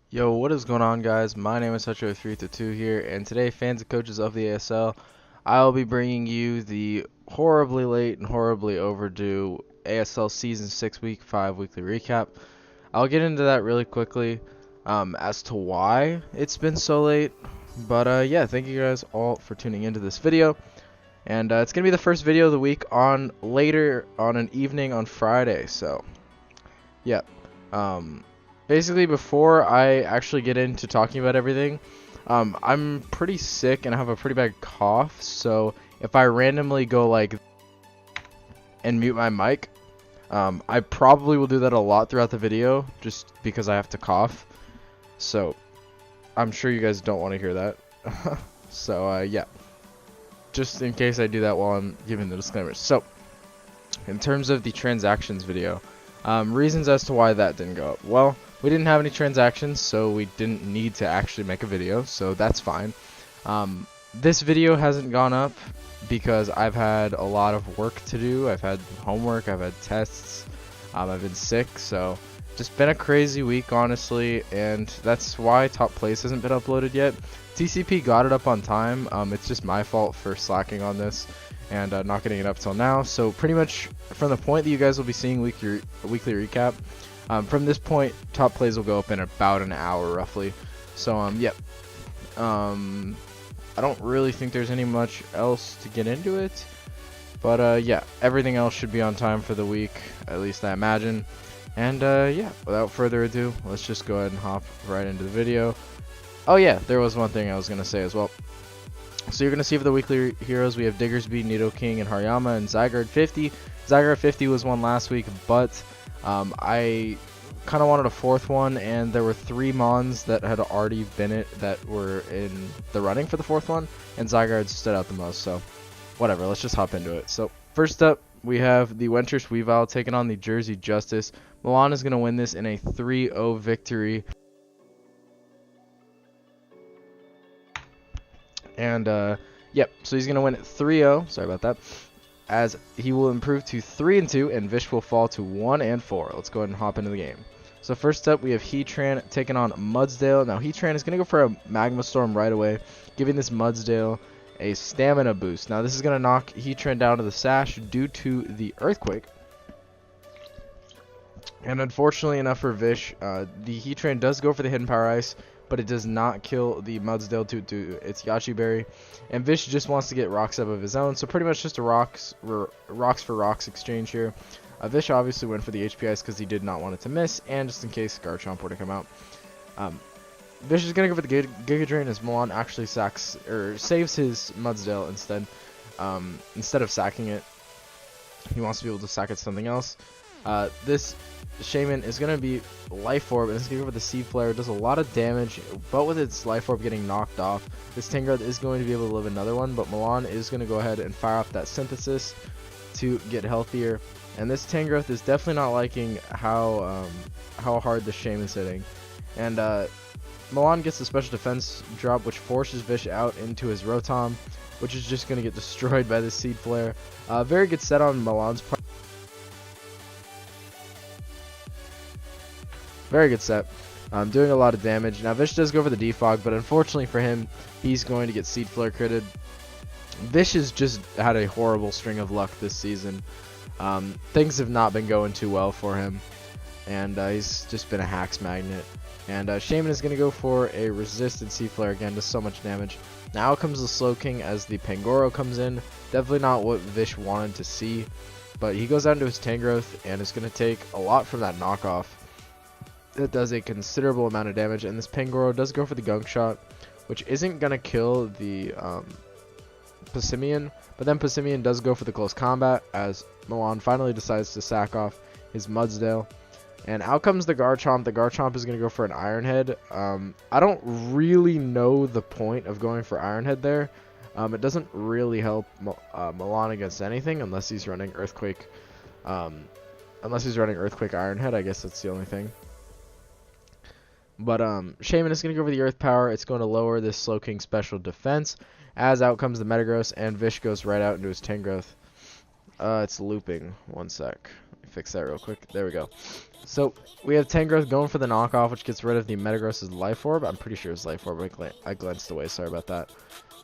Yo, what is going on, guys? My name is Hutcho322 here, and today, fans and coaches of the ASL, I'll be bringing you the horribly late and horribly overdue ASL Season 6 Week 5 weekly recap. I'll get into that really quickly as to why it's been so late, but yeah, thank you guys all for tuning into this video, and it's going to be the first video of the week on later on an evening on Friday, so yeah. Um, Basically, before I actually get into talking about everything, I'm pretty sick and I have a pretty bad cough. So if I randomly go like and mute my mic, I probably will do that a lot throughout the video just because I have to cough. So I'm sure you guys don't want to hear that. So yeah, just in case I do that while I'm giving the disclaimers. So in terms of the transactions video, reasons as to why that didn't go up. Well, we didn't have any transactions, so we didn't need to actually make a video, so that's fine. This video hasn't gone up because I've had a lot of work to do. I've had homework, I've had tests, I've been sick, so just been a crazy week, honestly, and that's why Top Place hasn't been uploaded yet. TCP got it up on time. It's just my fault for slacking on this and not getting it up till now. So pretty much from the point that you guys will be seeing weekly recap, from this point, Top Plays will go up in about an hour roughly. So yeah, I don't really think there's any much else to get into it, but yeah, everything else should be on time for the week, at least I imagine. And yeah, without further ado, let's just go ahead and hop right into the video. Oh yeah, there was one thing I was gonna say as well. So you're going to see for the weekly heroes, we have Diggersby, Nidoking, and Hariyama, and Zygarde 50. Zygarde 50 was one last week, but I kind of wanted a fourth one, and there were 3 Mons that had already been that were in the running for the fourth one, and Zygarde stood out the most, so whatever, let's just hop into it. So first up, we have the Wentress Weavile taking on the Jersey Justice. Milan is going to win this in a 3-0 victory. And yep, so he's gonna win it 3-0. Sorry about that. As he will improve to 3-2, and Vish will fall to 1-4. Let's go ahead and hop into the game. So first up, we have Heatran taking on Mudsdale. Now Heatran is gonna go for a Magma Storm right away, giving this Mudsdale a stamina boost. Now this is gonna knock Heatran down to the sash due to the earthquake. And unfortunately enough for Vish, the Heatran does go for the Hidden Power Ice, but it does not kill the Mudsdale to its Yachi Berry. And Vish just wants to get rocks up of his own, so pretty much just a rocks for rocks exchange here. Vish obviously went for the HP Ice because he did not want it to miss, and just in case Garchomp were to come out. Vish is going to go for the Giga Drain as Milan actually saves his Mudsdale instead of sacking it. He wants to be able to sack it to something else. This Shaman is going to be Life Orb, and it's going to go for the Seed Flare. It does a lot of damage, but with its Life Orb getting knocked off, this Tangrowth is going to be able to live another one, but Milan is going to go ahead and fire off that Synthesis to get healthier. And this Tangrowth is definitely not liking how hard the Shaman's hitting. And Milan gets the Special Defense drop, which forces Vish out into his Rotom, which is just going to get destroyed by the Seed Flare. Very good set on Milan's part. Very good set. Doing a lot of damage. Now Vish does go for the Defog, but unfortunately for him, he's going to get Seed Flare critted. Vish has just had a horrible string of luck this season. Things have not been going too well for him, and he's just been a hacks magnet. And Shaman is going to go for a resisted Seed Flare again, does so much damage. Now comes the Slowking as the Pangoro comes in. Definitely not what Vish wanted to see, but he goes down to his Tangrowth and is going to take a lot from that knockoff. It does a considerable amount of damage, and this Pangoro does go for the Gunk Shot, which isn't going to kill the Passimian, but then Passimian does go for the Close Combat as Milan finally decides to sack off his Mudsdale. And out comes the Garchomp. The Garchomp is going to go for an Iron Head. I don't really know the point of going for Iron Head there. It doesn't really help Milan against anything unless he's running Earthquake. Unless he's running Earthquake Iron Head, I guess that's the only thing. But Shaman is going to go for the Earth Power. It's going to lower this Slowking special defense. As out comes the Metagross, and Vish goes right out into his Tangrowth. It's looping. One sec. Let me fix that real quick. There we go. So we have Tangrowth going for the knockoff, which gets rid of the Metagross's Life Orb. I'm pretty sure it's Life Orb. I glanced away. Sorry about that.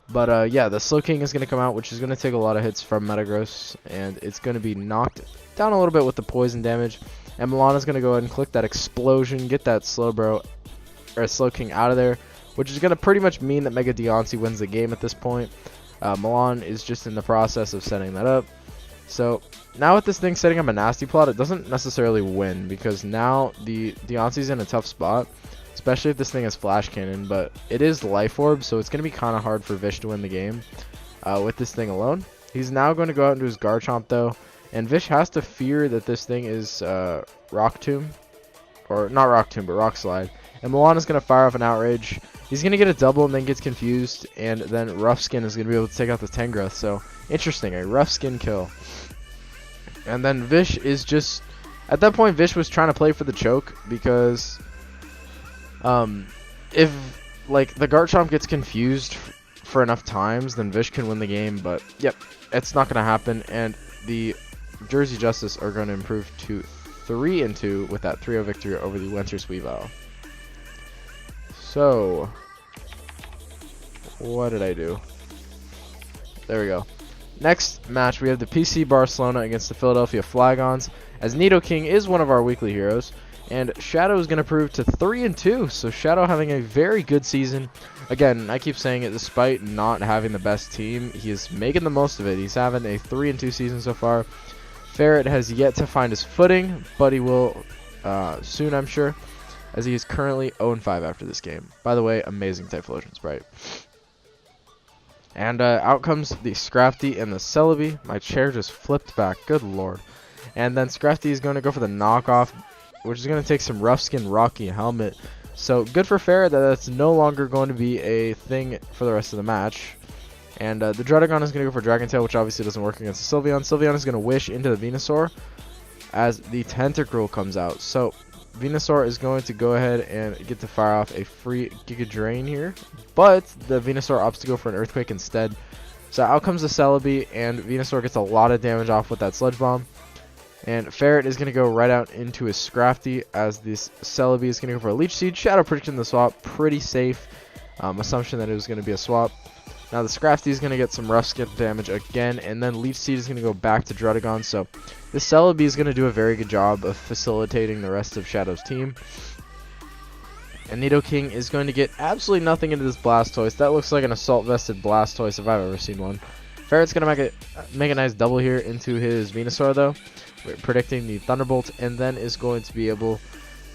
But yeah, the Slowking is going to come out, which is going to take a lot of hits from Metagross, and it's going to be knocked down a little bit with the poison damage. And Milan is going to go ahead and click that Explosion, get that Slowking out of there, which is going to pretty much mean that Mega Deontay wins the game at this point. Milan is just in the process of setting that up. So now with this thing setting up a nasty plot, it doesn't necessarily win, because now the Deontay's in a tough spot, especially if this thing has Flash Cannon, but it is Life Orb, so it's going to be kind of hard for Vish to win the game with this thing alone. He's now going to go out and do his Garchomp though, and Vish has to fear that this thing is Rock Tomb, or not Rock Tomb, but Rock Slide. And Milan is going to fire off an Outrage. He's going to get a double and then gets confused, and then Rough Skin is going to be able to take out the Tangrowth. So, interesting, a Rough Skin kill. And then Vish is just... At that point, Vish was trying to play for the choke, because... if, like, the Garchomp gets confused for enough times, then Vish can win the game. But, yep, it's not going to happen. And the Jersey Justice are going to improve to 3-2 with that 3-0 victory over the Winter's Weavile. So, what did I do? There we go. Next match, we have the PC Barcelona against the Philadelphia Flagons, as Nidoking is one of our weekly heroes, and Shadow is going to prove to 3-2, so Shadow having a very good season. Again, I keep saying it, despite not having the best team, he is making the most of it. He's having a 3-2 season so far. Ferret has yet to find his footing, but he will soon, I'm sure, as he is currently 0-5 after this game. By the way, amazing Typhlosion Sprite. And out comes the Scrafty and the Celebi. My chair just flipped back, good lord. And then Scrafty is going to go for the knockoff, which is going to take some Rough Skin Rocky Helmet. So good for Ferret that that's no longer going to be a thing for the rest of the match. And the Druddigon is going to go for Dragon Tail, which obviously doesn't work against the Sylveon. Sylveon is going to Wish into the Venusaur as the Tentacruel comes out. So Venusaur is going to go ahead and get to fire off a free Giga Drain here, but the Venusaur opts to go for an Earthquake instead. So out comes the Celebi, and Venusaur gets a lot of damage off with that Sludge Bomb. And Ferret is going to go right out into his Scrafty, as this Celebi is going to go for a Leech Seed. Shadow predicting the swap, pretty safe assumption that it was going to be a swap. Now the Scrafty is going to get some Rough Skin damage again, and then Leech Seed is going to go back to Druddigon. So this Celebi is going to do a very good job of facilitating the rest of Shadow's team. And Nidoking is going to get absolutely nothing into this Blastoise. That looks like an Assault Vested Blastoise if I've ever seen one. Ferret's going to make a nice double here into his Venusaur though. We're predicting the Thunderbolt, and then is going to be able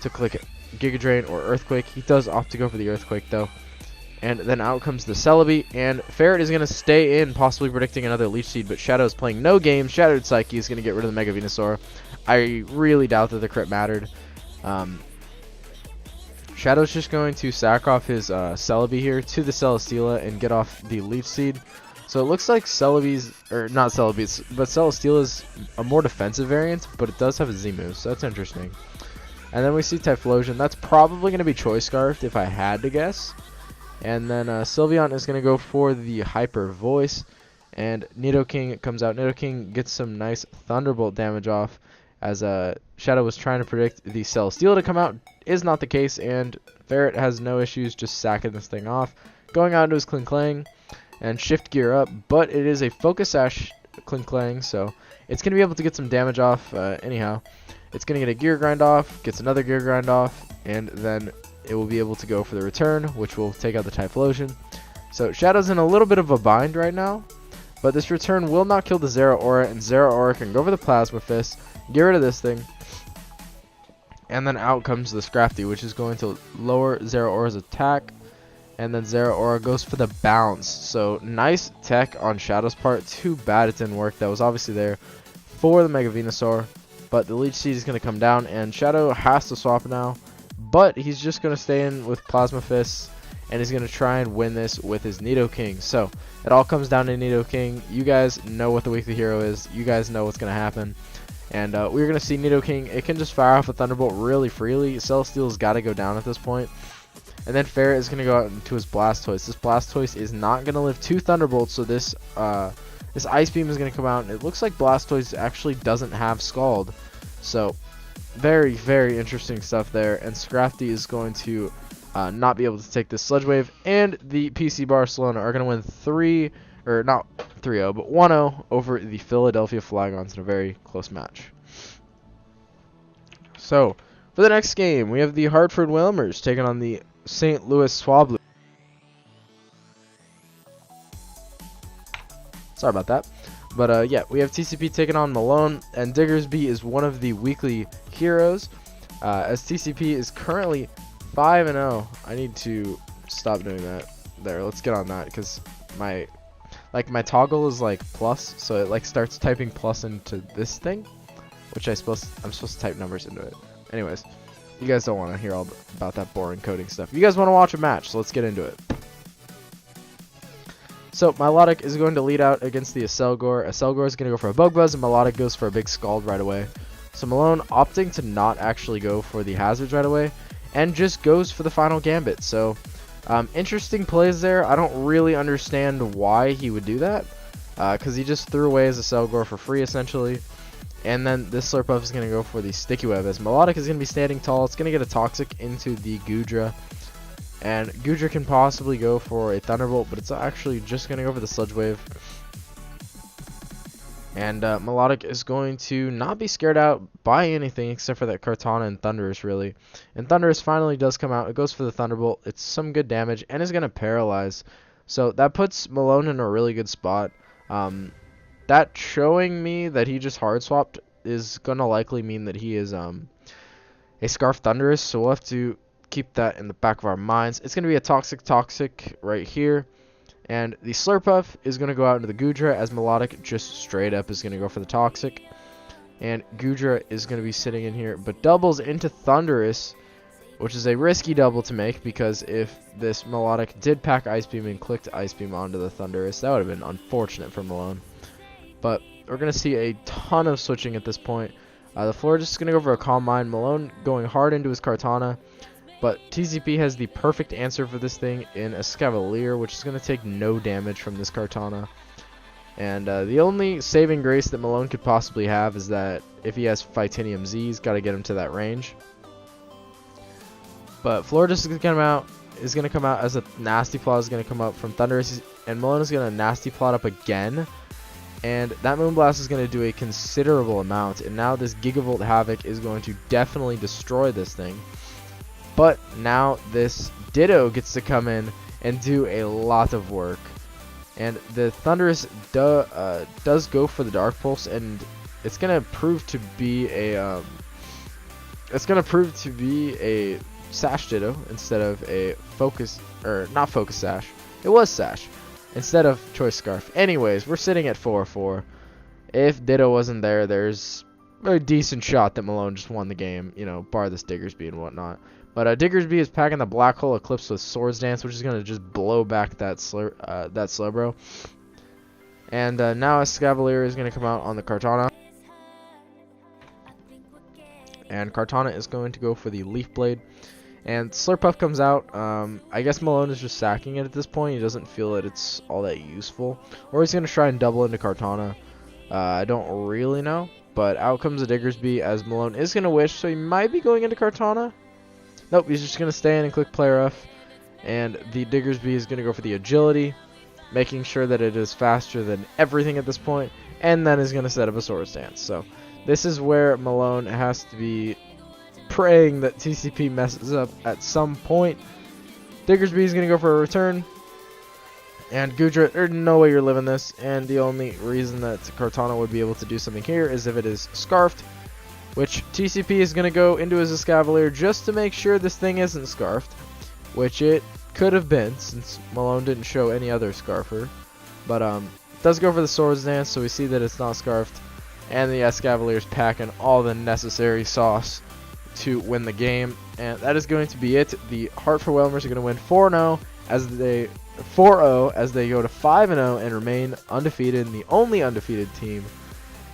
to click Giga Drain or Earthquake. He does opt to go for the Earthquake though. And then out comes the Celebi, and Ferret is going to stay in, possibly predicting another Leech Seed, but Shadow is playing no game. Shadowed Psyche is going to get rid of the Mega Venusaur. I really doubt that the crit mattered. Shadow's just going to sack off his Celebi here to the Celesteela and get off the Leech Seed. So it looks like Celebi's, or not Celebi's, but Celesteela's a more defensive variant, but it does have a Z-move, so that's interesting. And then we see Typhlosion. That's probably going to be Choice Scarfed if I had to guess. And then Sylveon is going to go for the Hyper Voice, and Nidoking comes out. Nidoking gets some nice Thunderbolt damage off, as Shadow was trying to predict the Celesteela to come out. Is not the case, and Ferret has no issues just sacking this thing off. Going out into his Klinklang and Shift Gear up, but it is a Focus Sash Klinklang, so it's going to be able to get some damage off anyhow. It's going to get a Gear Grind off, gets another Gear Grind off, and then it will be able to go for the return, which will take out the Typhlosion. So Shadow's in a little bit of a bind right now, but this return will not kill the Zeraora, and Zeraora can go for the Plasma Fist, get rid of this thing, and then out comes the Scrafty, which is going to lower Zeraora's attack, and then Zeraora goes for the bounce. So nice tech on Shadow's part. Too bad it didn't work. That was obviously there for the Mega Venusaur, but the Leech Seed is going to come down, and Shadow has to swap now. But he's just going to stay in with Plasma Fists, and he's going to try and win this with his Nidoking. So it all comes down to Nidoking. You guys know what the weekly hero is. You guys know what's going to happen. And we're going to see Nidoking. It can just fire off a Thunderbolt really freely. Celesteela's got to go down at this point. And then Ferret is going to go out into his Blastoise. This Blastoise is not going to live 2 Thunderbolts, so this This Ice Beam is going to come out, and it looks like Blastoise actually doesn't have Scald. So, very, very interesting stuff there. And Scrafty is going to not be able to take this Sludge Wave. And the PC Barcelona are going to win 1-0 over the Philadelphia Flagons in a very close match. So, for the next game, we have the Hartford Whalers taking on the St. Louis Swablu. Sorry about that. But yeah, we have TCP taking on Malone, and Diggersby is one of the weekly heroes. As TCP is currently 5-0. I need to stop doing that. There, let's get on that, because my toggle is like plus, so it like starts typing plus into this thing, which I'm supposed to type numbers into it. Anyways, you guys don't want to hear all about that boring coding stuff. You guys want to watch a match, so let's get into it. So, Milotic is going to lead out against the Aselgor. Aselgor is going to go for a Bug Buzz, and Milotic goes for a big Scald right away. So, Malone opting to not actually go for the hazards right away, and just goes for the final Gambit. So, interesting plays there. I don't really understand why he would do that, because he just threw away his Aselgor for free, essentially. And then this Slurpuff is going to go for the Sticky Web, as Milotic is going to be standing tall. It's going to get a Toxic into the Goodra. And Goodra can possibly go for a Thunderbolt, but it's actually just going to go for the Sludge Wave. And Milotic is going to not be scared out by anything except for that Kartana and Thundurus, really. And Thundurus finally does come out. It goes for the Thunderbolt. It's some good damage and is going to paralyze. So that puts Malone in a really good spot. That showing me that he just hard swapped is going to likely mean that he is a Scarf Thundurus. So we'll have to keep that in the back of our minds. It's going to be a Toxic right here. And the Slurpuff is going to go out into the Goodra, as Milotic just straight up is going to go for the Toxic. And Goodra is going to be sitting in here, but doubles into Thundurus, which is a risky double to make, because if this Milotic did pack Ice Beam and clicked Ice Beam onto the Thundurus, that would have been unfortunate for Malone. But we're going to see a ton of switching at this point. The Florida is going to go for a Calm Mind. Malone going hard into his Kartana. But TCP has the perfect answer for this thing in a Scavalier, which is going to take no damage from this Kartana. And the only saving grace that Malone could possibly have is that if he has Fightinium Z, he's got to get him to that range. But Floridas is going to come out as a Nasty Plot is going to come up from Thundurus, and Malone is going to Nasty Plot up again. And that Moonblast is going to do a considerable amount, and now this Gigavolt Havoc is going to definitely destroy this thing. But now this Ditto gets to come in and do a lot of work. And the Thundurus does go for the Dark Pulse, and it's going to prove to be a Sash Ditto instead of a Focus, or not Focus Sash. It was Sash instead of Choice Scarf. Anyways, we're sitting at 4-4. If Ditto wasn't there, there's a decent shot that Malone just won the game, you know, bar this Diggersby and whatnot. But Diggersby is packing the Black Hole Eclipse with Swords Dance, which is going to just blow back that Slowbro. And now a Scavalier is going to come out on the Kartana. And Kartana is going to go for the Leaf Blade. And Slurpuff comes out. I guess Malone is just sacking it at this point. He doesn't feel that it's all that useful. Or he's going to try and double into Kartana. I don't really know. But out comes the Diggersby, as Malone is going to Wish, so he might be going into Kartana. Nope, he's just going to stay in and click Play Rough. And the Diggersby is going to go for the Agility, making sure that it is faster than everything at this point. And then is going to set up a Swords Dance. So this is where Malone has to be praying that TCP messes up at some point. Diggersby is going to go for a return. And Goodra, there's no way you're living this. And the only reason that Kartana would be able to do something here is if it is Scarfed. Which TCP is going to go into as a Scavalier just to make sure this thing isn't Scarfed. Which it could have been, since Malone didn't show any other Scarfer. But it does go for the Swords Dance, so we see that it's not Scarfed. And the Escavalier's packing all the necessary sauce to win the game. And that is going to be it. The Hartford Whalers are going to win 4-0 as they 4-0 as they go to 5-0 and remain undefeated, and the only undefeated team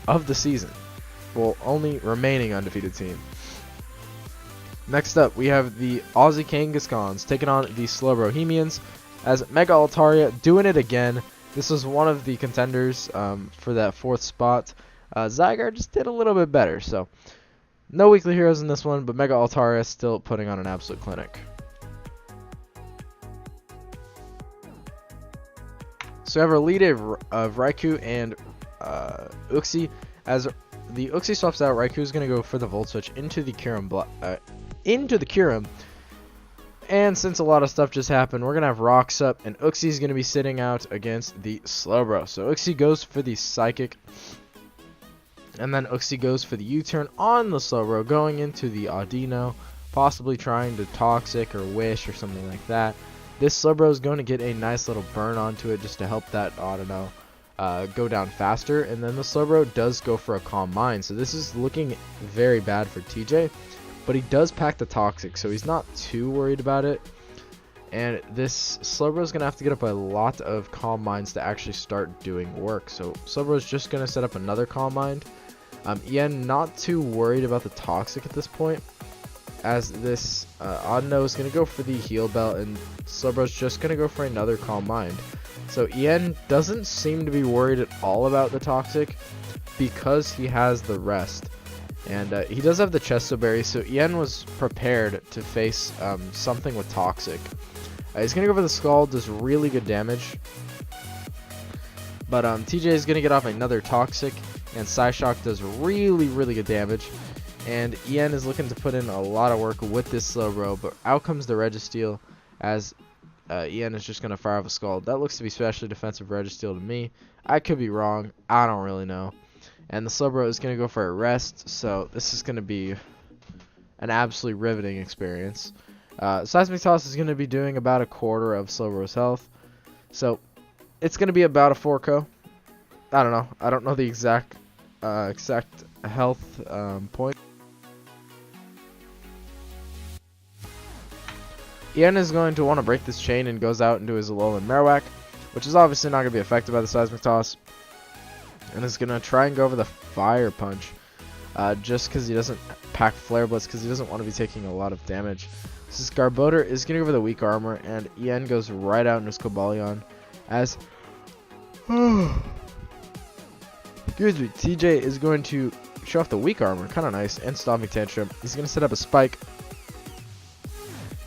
of the season. Well, only remaining undefeated team. Next up, we have the Aussie Kangaskhan's taking on the Slow Bohemians as Mega Altaria doing it again. This was one of the contenders for that 4th spot. Zygarde just did a little bit better, so no weekly heroes in this one, but Mega Altaria still putting on an absolute clinic. So we have our lead of Raikou and Uxie. As the Uxie swaps out, Raikou is going to go for the Volt Switch into the Kyurem. And since a lot of stuff just happened, we're going to have Rocks up, and Uxie is going to be sitting out against the Slowbro. So Uxie goes for the Psychic, and then Uxie goes for the U-turn on the Slowbro, going into the Audino, possibly trying to Toxic or Wish or something like that. This Slowbro is going to get a nice little burn onto it just to help that Audino go down faster, and then the Slowbro does go for a Calm Mind. So this is looking very bad for TJ. But he does pack the Toxic, so he's not too worried about it. And this Slowbro is going to have to get up a lot of Calm Minds to actually start doing work. So Slowbro is just going to set up another Calm Mind. Ian not too worried about the Toxic at this point, as this Audino is going to go for the Heal Belt, and Slowbro is just going to go for another Calm Mind. So Ian doesn't seem to be worried at all about the Toxic because he has the rest. And he does have the Chesto Berry, so Ian was prepared to face something with Toxic. He's going to go for the Scald, does really good damage. But TJ is going to get off another Toxic, and Psyshock does really, really good damage. And Ian is looking to put in a lot of work with this Slowbro, but out comes the Registeel, as Ian is just going to fire off a Scald. That looks to be specially defensive Registeel to me. I could be wrong, I don't really know. And the Slowbro is going to go for a rest, so this is going to be an absolutely riveting experience. Seismic Toss is going to be doing about a quarter of Slowbro's health, so it's going to be about a 4-co. I don't know. I don't know the exact health point. Ian is going to want to break this chain and goes out into his Alolan Marowak, which is obviously not going to be affected by the Seismic Toss. And is going to try and go over the Fire Punch, just because he doesn't pack Flare Blitz, because he doesn't want to be taking a lot of damage. This Garbodor is going to go over the Weak Armor, and Ian goes right out into his Cobalion, as excuse me, TJ is going to show off the Weak Armor, kind of nice, and Stomping Tantrum. He's going to set up a Spike,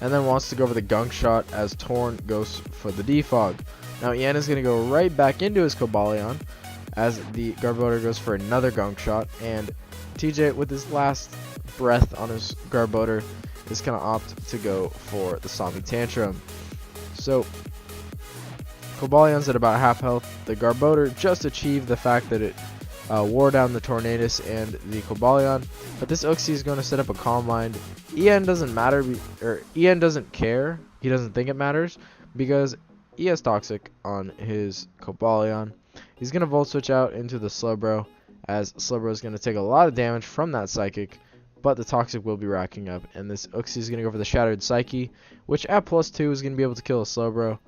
and then wants to go over the Gunk Shot, as Torn goes for the Defog. Now Ian is going to go right back into his Cobalion, as the Garbodor goes for another Gunk Shot, and TJ, with his last breath on his Garbodor, is going to opt to go for the Stomping Tantrum. So, Cobalion's at about half health. The Garbodor just achieved the fact that it wore down the Tornadus and the Cobalion, but this Uxie is going to set up a Calm Mind. Ian doesn't matter, or Ian doesn't care. He doesn't think it matters, because he has Toxic on his Cobalion. He's going to Volt Switch out into the Slowbro, as Slowbro is going to take a lot of damage from that Psychic, but the Toxic will be racking up, and this Uxie is going to go for the Shattered Psyche, which at +2 is going to be able to kill a Slowbro,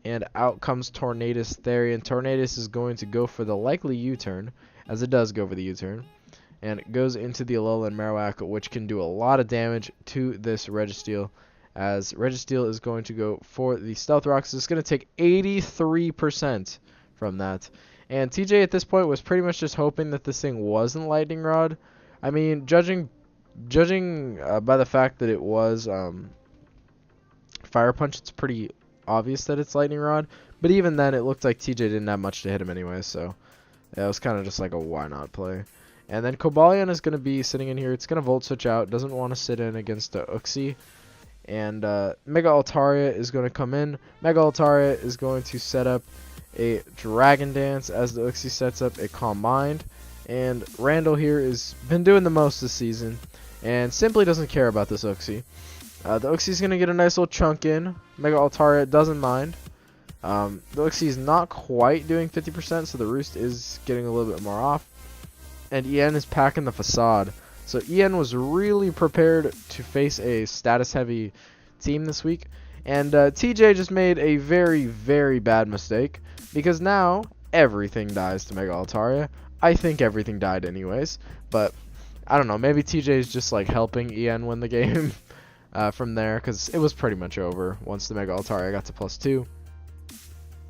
and out comes Tornadus Therian. Tornadus is going to go for the likely U-turn, as it does go for the U-turn, and it goes into the Alolan Marowak, which can do a lot of damage to this Registeel, as Registeel is going to go for the Stealth Rocks. It's going to take 83% from that. And TJ at this point was pretty much just hoping that this thing wasn't Lightning Rod. I mean, judging by the fact that it was Fire Punch, it's pretty obvious that it's Lightning Rod. But even then, it looked like TJ didn't have much to hit him anyway, so yeah, it was kind of just like a why not play. And then Cobalion is going to be sitting in here. It's going to Volt Switch out. Doesn't want to sit in against the Uxie. And Mega Altaria is going to come in. Mega Altaria is going to set up a Dragon Dance, as the Uxie sets up a Calm Mind. And Randall here has been doing the most this season, and simply doesn't care about this Uxie. The Uxie's going to get a nice little chunk in. Mega Altaria doesn't mind. The Uxie is not quite doing 50%, so the Roost is getting a little bit more off. And Ian is packing the Facade. So Ian was really prepared to face a status-heavy team this week. And TJ just made a very, very bad mistake, because now everything dies to Mega Altaria. I think everything died anyways, but I don't know. Maybe TJ is just like helping Ian win the game from there, because it was pretty much over once the Mega Altaria got to +2.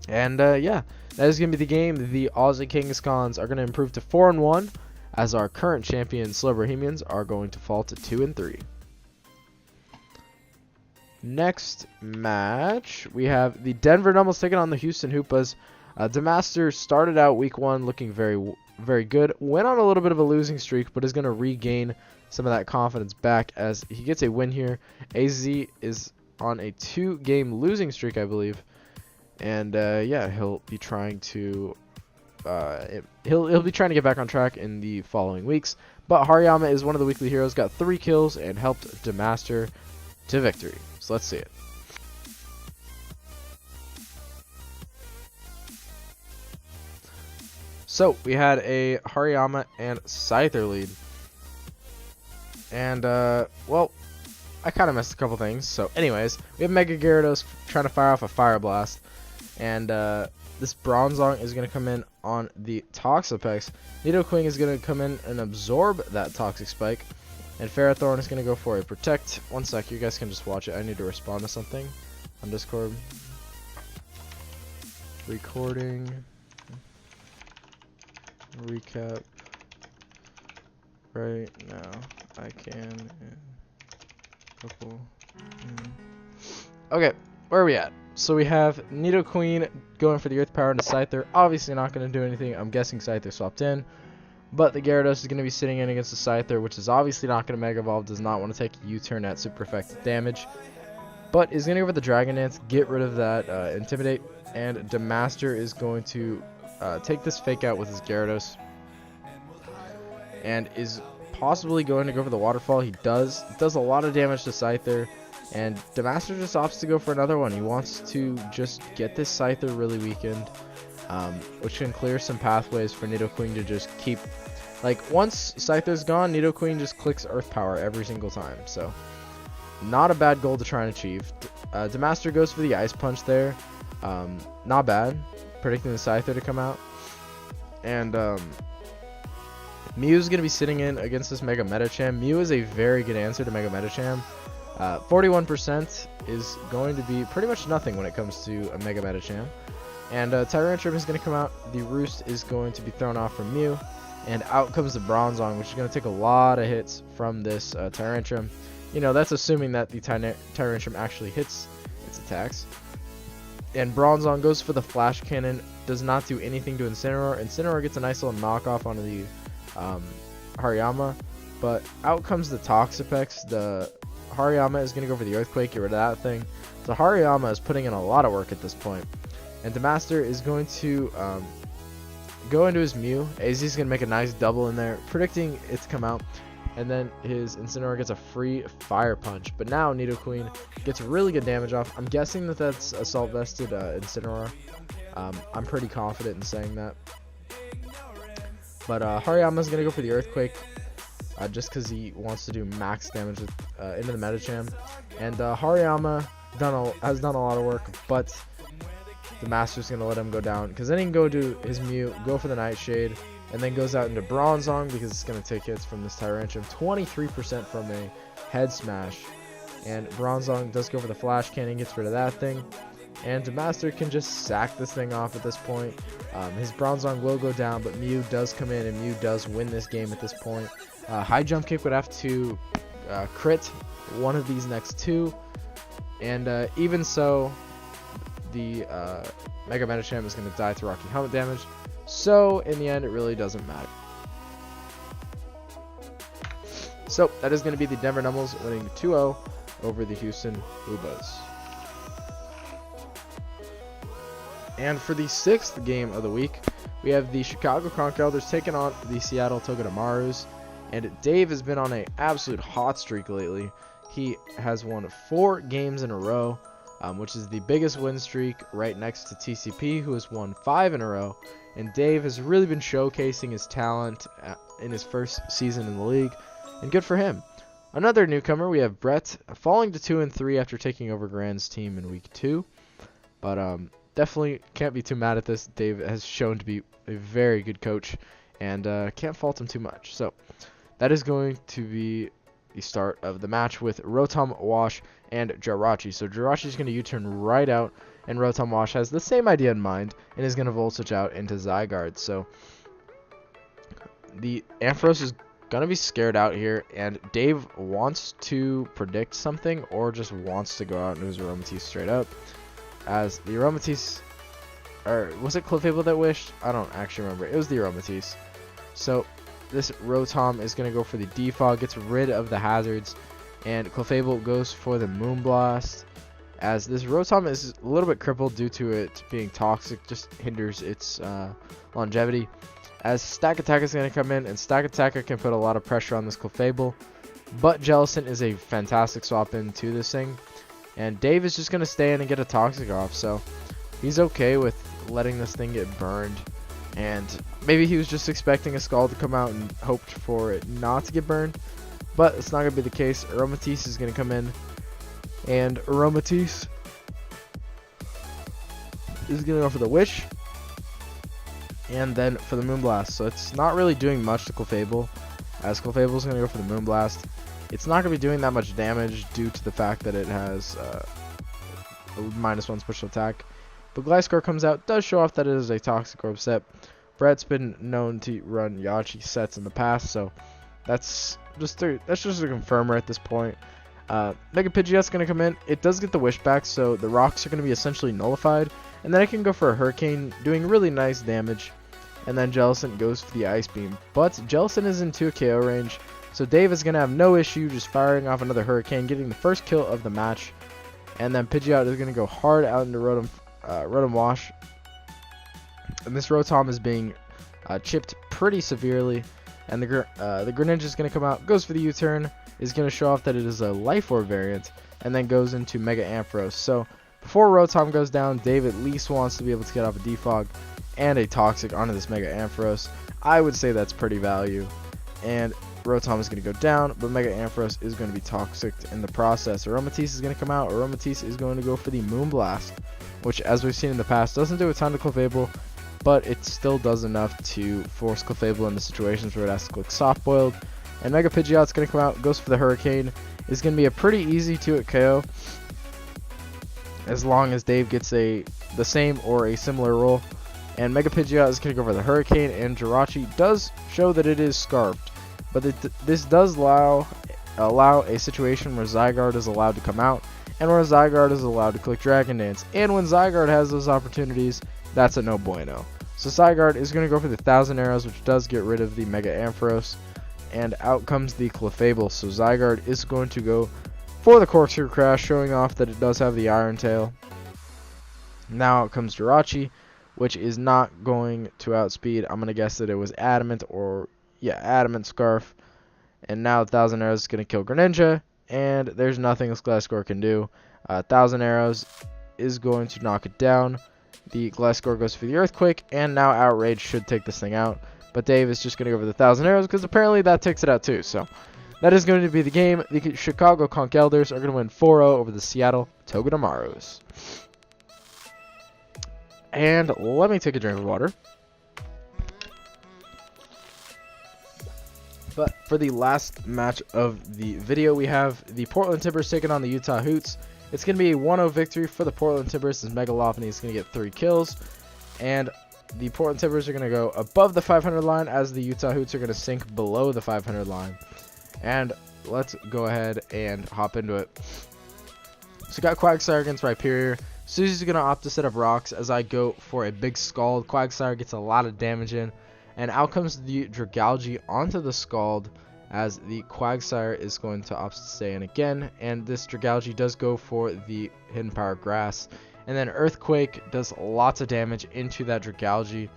And yeah, that is going to be the game. The Aussie Kings Cons are going to improve to 4-1, as our current champion Slow Bohemians are going to fall to 2-3. Next match, we have the Denver Nuggets taking on the Houston Hoopas. Demaster started out week 1 looking very good. Went on a little bit of a losing streak, but is going to regain some of that confidence back as he gets a win here. AZ is on a 2-game losing streak, I believe. And yeah, he'll be trying to he'll be trying to get back on track in the following weeks. But Hariyama is one of the weekly heroes, got 3 kills and helped Demaster to victory. So let's see it. So we had a Hariyama and Scyther lead. And well, I kind of missed a couple things. So anyways, we have Mega Gyarados trying to fire off a Fire Blast. And this Bronzong is going to come in on the Toxapex. Nidoqueen is going to come in and absorb that Toxic Spike. And Ferrothorn is going to go for a Protect. One sec, you guys can just watch it. I need to respond to something on Discord. Recording. Recap. Right now. I can. Couple. Okay, where are we at? So we have Nidoqueen going for the Earth Power into Scyther. Obviously not going to do anything. I'm guessing Scyther swapped in. But the Gyarados is going to be sitting in against the Scyther, which is obviously not going to Mega Evolve. Does not want to take a U-turn at super effective damage. But is going to go for the Dragon Dance, get rid of that Intimidate. And Demaster is going to take this Fake Out with his Gyarados. And is possibly going to go for the Waterfall. He does. It does a lot of damage to Scyther. And Demaster just opts to go for another one. He wants to just get this Scyther really weakened. Which can clear some pathways for Nidoqueen to just keep, like, once Scyther's gone, Nidoqueen just clicks Earth Power every single time, so not a bad goal to try and achieve. Demaster goes for the Ice Punch there, not bad, predicting the Scyther to come out, and Mew's going to be sitting in against this Mega Metacham. Mew is a very good answer to Mega Metacham. 41% is going to be pretty much nothing when it comes to a Mega Metacham. And Tyrantrum is going to come out. The Roost is going to be thrown off from Mew. And out comes the Bronzong, which is going to take a lot of hits from this Tyrantrum. You know, that's assuming that the Tyrantrum actually hits its attacks. And Bronzong goes for the Flash Cannon. Does not do anything to Incineroar. Incineroar gets a nice little knockoff onto the Hariyama. But out comes the Toxapex. The Hariyama is going to go for the Earthquake. Get rid of that thing. So Hariyama is putting in a lot of work at this point. And Demaster is going to go into his Mew. AZ is going to make a nice double in there, predicting it to come out. And then his Incineroar gets a free Fire Punch. But now Nidoqueen gets really good damage off. I'm guessing that that's Assault Vested Incineroar. I'm pretty confident in saying that. But Hariyama is going to go for the Earthquake. Just because he wants to do max damage with, into the Metacham. And Hariyama has done a lot of work, but the Master's going to let him go down, because then he can go to his Mew, go for the Nightshade, and then goes out into Bronzong because it's going to take hits from this Tyrantrum. 23% from a Head Smash. And Bronzong does go for the Flash Cannon, gets rid of that thing. And Demaster can just sack this thing off at this point. His Bronzong will go down, but Mew does come in, and Mew does win this game at this point. High Jump Kick would have to crit one of these next two. And even so, the Mega Metacham is going to die to Rocky Helmet damage. So, in the end, it really doesn't matter. So, that is going to be the Denver Nuggets winning 2-0 over the Houston Ubas. And for the 6th game of the week, we have the Chicago Conch Elders taking on the Seattle Togedemaru's. And Dave has been on an absolute hot streak lately. He has won 4 games in a row, which is the biggest win streak, right next to TCP, who has won 5 in a row. And Dave has really been showcasing his talent in his first season in the league, and good for him. Another newcomer, we have Brett, falling to 2-3 after taking over Grand's team in week 2. But definitely can't be too mad at this. Dave has shown to be a very good coach, and can't fault him too much. So that is going to be the start of the match with Rotom, Wash, and Jirachi. So Jirachi is going to U-turn right out, and Rotom Wash has the same idea in mind and is going to Volt Switch out into Zygarde. So the Ampharos is going to be scared out here, and Dave wants to predict something or just wants to go out into his Aromatisse straight up, as the Aromatisse, or was it Clefable that wished? I don't actually remember. It was the Aromatisse. So this Rotom is going to go for the Defog, gets rid of the hazards, and Clefable goes for the Moonblast, as this Rotom is a little bit crippled due to it being toxic, just hinders its longevity. As Stack Attack is going to come in, and Stack Attacker can put a lot of pressure on this Clefable, but Jellicent is a fantastic swap into this thing, and Dave is just going to stay in and get a Toxic off, so he's okay with letting this thing get burned. And maybe he was just expecting a Scald to come out and hoped for it not to get burned, but it's not going to be the case. Aromatisse is going to come in, and Aromatisse is going to go for the Wish, and then for the Moonblast. So it's not really doing much to Clefable, as Clefable is going to go for the Moonblast. It's not going to be doing that much damage due to the fact that it has a -1 special attack. But Gliscor comes out, does show off that it is a Toxic Orb set. Brett's been known to run Yachi sets in the past, so that's just a confirmer at this point. Mega Pidgeot's going to come in. It does get the Wish back, so the rocks are going to be essentially nullified. And then I can go for a Hurricane, doing really nice damage. And then Jellicent goes for the Ice Beam. But Jellicent is into a KO range, so Dave is going to have no issue just firing off another Hurricane, getting the first kill of the match. And then Pidgeot is going to go hard out into Rotom Wash. And this Rotom is being chipped pretty severely. And the Greninja is going to come out, goes for the U-turn, is going to show off that it is a Life Orb variant, and then goes into Mega Ampharos. So before Rotom goes down, Dave at least wants to be able to get off a Defog and a Toxic onto this Mega Ampharos. I would say that's pretty value. And Rotom is going to go down, but Mega Ampharos is going to be Toxic in the process. Aromatisse is going to come out. Aromatisse is going to go for the Moonblast, which, as we've seen in the past, doesn't do a ton to Clefable, but it still does enough to force Clefable into situations where it has to click Soft Boiled. And Mega Pidgeot's going to come out, goes for the Hurricane. Is going to be a pretty easy 2-hit KO, as long as Dave gets the same or a similar roll. And Mega Pidgeot is going to go for the Hurricane, and Jirachi does show that it is Scarfed. But this does allow a situation where Zygarde is allowed to come out, and where Zygarde is allowed to click Dragon Dance. And when Zygarde has those opportunities, that's a no bueno. So Zygarde is going to go for the 1,000 Arrows, which does get rid of the Mega Ampharos. And out comes the Clefable. So Zygarde is going to go for the Corkscrew Crash, showing off that it does have the Iron Tail. Now out comes Jirachi, which is not going to outspeed. I'm going to guess that it was Adamant, or yeah, Adamant Scarf. And now 1,000 Arrows is going to kill Greninja, and there's nothing this Gliscor can do. 1,000 Arrows is going to knock it down. The Gliscor goes for the Earthquake, and now Outrage should take this thing out. But Dave is just going to go for the 1,000 Arrows, because apparently that takes it out too. So that is going to be the game. The Chicago Conch Elders are going to win 4-0 over the Seattle Togedemaros. And let me take a drink of water. But for the last match of the video, we have the Portland Timbers taking on the Utah Hoots. It's going to be a 1-0 victory for the Portland Timbers, as Mega Lopunny is going to get 3 kills. And the Portland Timbers are going to go above the 500 line, as the Utah Hoots are going to sink below the 500 line. And let's go ahead and hop into it. So got Quagsire against Rhyperior. Susie's going to opt to set up rocks as I go for a big Scald. Quagsire gets a lot of damage in. And out comes the Dragalge onto the Scald, as the Quagsire is going to opt to stay in again. And this Dragalge does go for the Hidden Power Grass. And then Earthquake does lots of damage into that Dragalge.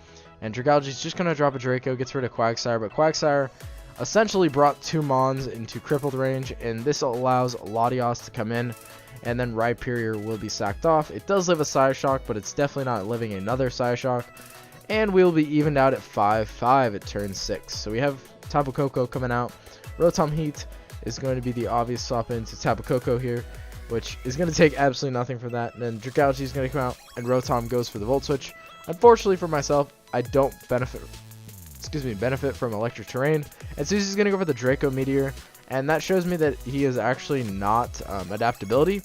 And Dragalge is just going to drop a Draco, gets rid of Quagsire. But Quagsire essentially brought 2 Mons into crippled range, and this allows Latios to come in. And then Rhyperior will be sacked off. It does live a Psyshock, but it's definitely not living another Psyshock. And we'll be evened out at 5-5 at turn 6. So we have Tapu Koko coming out. Rotom Heat is going to be the obvious swap into Tapu Koko here, which is going to take absolutely nothing from that. And then Dragalge is going to come out, and Rotom goes for the Volt Switch. Unfortunately for myself, I don't benefit from Electric Terrain. And Susie's going to go for the Draco Meteor, and that shows me that he is actually not adaptability.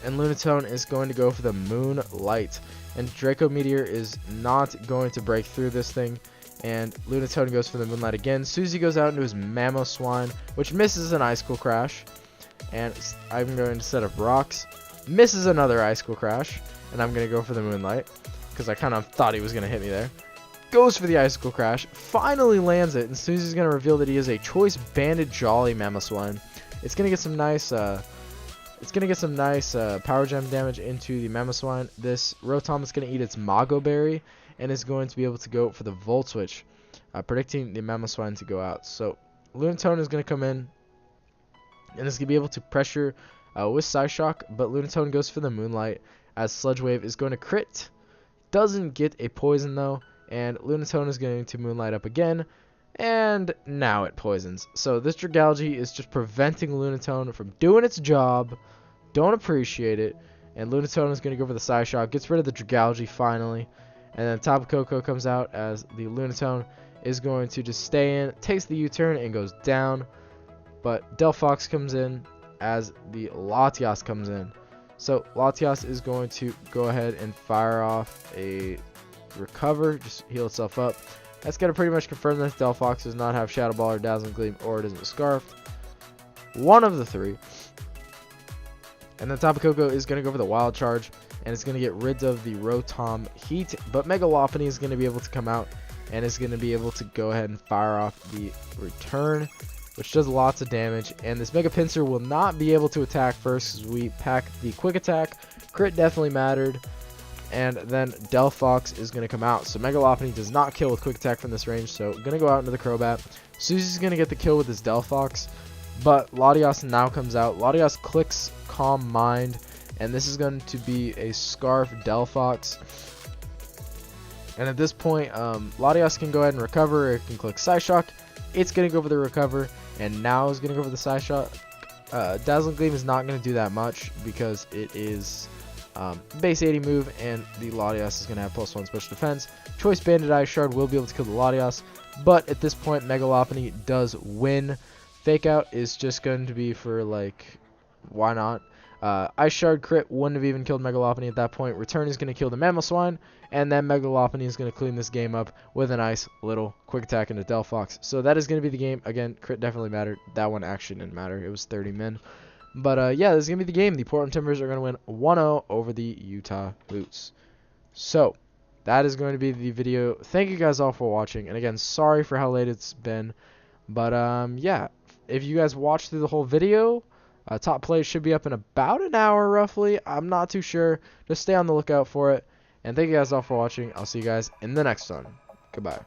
And Lunatone is going to go for the Moonlight, and Draco Meteor is not going to break through this thing, and Lunatone goes for the Moonlight again. Susie goes out into his Mamoswine, which misses an Icicle Crash, and I'm going to set up Rocks, misses another Icicle Crash, and I'm going to go for the Moonlight, because I kind of thought he was going to hit me there. Goes for the Icicle Crash, finally lands it, and Susie's going to reveal that he is a Choice Banded Jolly Mamoswine. It's going to get some nice Power Gem damage into the Mamoswine. This Rotom is going to eat its Mago Berry and is going to be able to go for the Volt Switch, predicting the Mamoswine to go out. So Lunatone is going to come in and is going to be able to pressure with Psyshock, but Lunatone goes for the Moonlight as Sludge Wave is going to crit. Doesn't get a poison though, and Lunatone is going to Moonlight up again, and now it poisons. So this Dragalge is just preventing Lunatone from doing its job. Don't appreciate it. And Lunatone is going to go for the Psyshock, gets rid of the Dragalge finally, and then Tapu Koko comes out as the Lunatone is going to just stay in, takes the U-turn and goes down. But Delphox comes in as the Latias comes in. So Latias is going to go ahead and fire off a Recover, just heal itself up. That's going to pretty much confirm that Delphox does not have Shadow Ball or Dazzling Gleam, or it isn't Scarfed. One of the three. And then Tapu Koko is going to go for the Wild Charge, and it's going to get rid of the Rotom Heat. But Mega Lopunny is going to be able to come out, and is going to be able to go ahead and fire off the Return, which does lots of damage. And this Mega Pinsir will not be able to attack first, because we pack the Quick Attack. Crit definitely mattered. And then Delphox is going to come out. So Mega Lopunny does not kill with Quick Attack from this range. So going to go out into the Crobat. Susie's going to get the kill with his Delphox. But Latias now comes out. Latias clicks Calm Mind. And this is going to be a Scarf Delphox. And at this point, Latias can go ahead and recover. It can click Psyshock. It's going to go for the Recover. And now is going to go for the Psyshock. Dazzling Gleam is not going to do that much because it is base 80 move, and the Latias is going to have +1 special defense. Choice Banded Ice Shard will be able to kill the Latias, but at this point Mega Lopunny does win. Fake Out is just going to be for, like, why not? Ice Shard crit wouldn't have even killed Mega Lopunny at that point. Return is going to kill the Mamoswine, and then Mega Lopunny is going to clean this game up with a nice little Quick Attack into Delphox. So that is going to be the game. Again, crit definitely mattered. That one actually didn't matter. It was 30 min. But yeah, this is going to be the game. The Portland Timbers are going to win 1-0 over the Utah Utes. So that is going to be the video. Thank you guys all for watching. And again, sorry for how late it's been. But yeah, if you guys watched through the whole video, top plays should be up in about an hour roughly. I'm not too sure. Just stay on the lookout for it. And thank you guys all for watching. I'll see you guys in the next one. Goodbye.